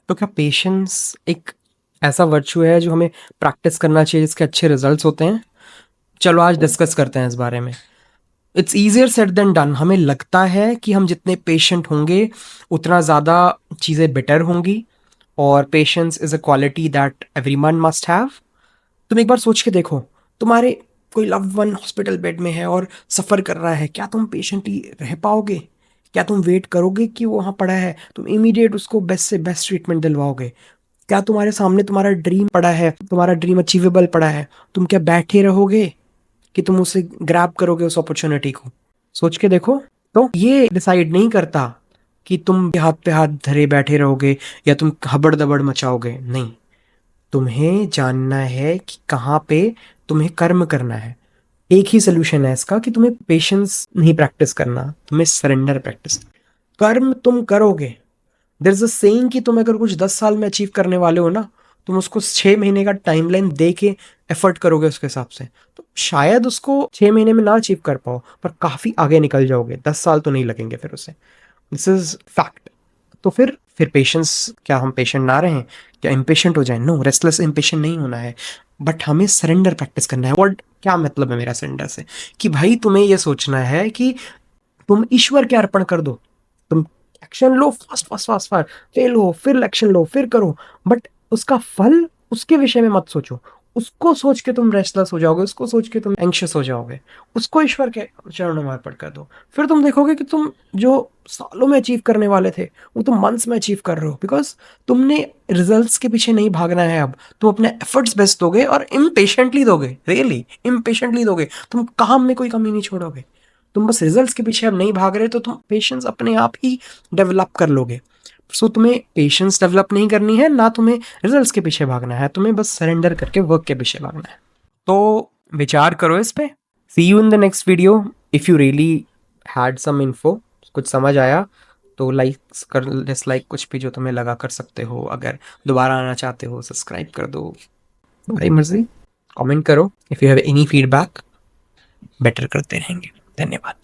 तो क्या पेशेंस एक ऐसा वर्च्यू है जो हमें प्रैक्टिस करना चाहिए, जिसके अच्छे रिजल्ट्स होते हैं? चलो आज डिस्कस करते हैं इस बारे में। It's easier said than done. हमें लगता है कि हम जितने पेशेंट होंगे उतना ज़्यादा चीज़ें बेटर होंगी, और patience is a quality that every one must have. तुम एक बार सोच के देखो, तुम्हारे कोई लव्ड वन हॉस्पिटल बेड में है और सफ़र कर रहा है, क्या तुम पेशेंटली रह पाओगे? क्या तुम वेट करोगे कि वो वहाँ पड़ा है? तुम इमीडिएट उसको बेस्ट से बेस्ट ट्रीटमेंट दिलवाओगे? क्या तुम्हारे सामने तुम्हारा ड्रीम पड़ा है, तुम्हारा ड्रीम अचीवेबल पड़ा है, तुम क्या बैठे रहोगे कि तुम उसे ग्रैब करोगे उस अपॉर्चुनिटी को? सोच के देखो। तो ये डिसाइड नहीं करता कि तुम हाथ पे हाथ धरे बैठे रहोगे या तुम हबड़ दबड़ मचाओगे। नहीं, तुम्हें जानना है कि कहाँ पे तुम्हें कर्म करना है। एक ही सोल्यूशन है इसका कि तुम्हें पेशेंस नहीं प्रैक्टिस करना, तुम्हें सरेंडर प्रैक्टिस। कर्म तुम करोगे। देयर इज अ सेइंग कि तुम अगर कुछ 10 साल में अचीव करने वाले हो ना, तुम उसको 6 महीने का टाइमलाइन दे के एफर्ट करोगे उसके हिसाब से, तो शायद उसको 6 महीने में ना अचीव कर पाओ, पर काफी आगे निकल जाओगे। 10 साल तो नहीं लगेंगे फिर उसे। This is fact. तो फिर पेशेंस, क्या हम पेशेंट ना रहें? क्या इम्पेशेंट हो जाए? नो, रेस्टलेस इम्पेशेंट नहीं होना है, बट हमें सरेंडर प्रैक्टिस करना है। और क्या मतलब है मेरा सरेंडर से? कि भाई तुम्हें ये सोचना है कि तुम ईश्वर के अर्पण कर दो। तुम एक्शन लो, fast fast fast fast, fail हो फिर एक्शन लो, फिर करो, बट उसका फल, उसके विषय में मत सोचो। उसको सोच के तुम रेस्टलेस हो जाओगे, उसको सोच के तुम एंग्शियस हो जाओगे। उसको ईश्वर के चरणों में अर्पण कर दो। फिर तुम देखोगे कि तुम जो सालों में अचीव करने वाले थे, वो तुम मंथ्स में अचीव कर रहे हो, बिकॉज तुमने रिजल्ट्स के पीछे नहीं भागना है। अब तुम अपने एफर्ट्स बेस्ट दोगे और इम्पेशेंटली दोगे, रियली इम्पेशेंटली दोगे। तुम काम में कोई कमी नहीं छोड़ोगे। तुम बस रिजल्ट्स के पीछे अब नहीं भाग रहे, तो तुम पेशेंस अपने आप ही डेवलप कर लोगे। सो तुम्हें पेशेंस डेवलप नहीं करनी है, ना तुम्हें रिजल्ट्स के पीछे भागना है, तुम्हें बस सरेंडर करके वर्क के पीछे भागना है। तो विचार करो इस पे। See you in the next video. If you really had some info, कुछ समझ आया, तो लाइक कर, डिसलाइक कुछ भी जो तुम्हें लगा कर सकते हो। अगर दोबारा आना चाहते हो सब्सक्राइब कर दो, तुम्हारी मर्जी। कमेंट करो। If you have any feedback, better करते रहेंगे। धन्यवाद।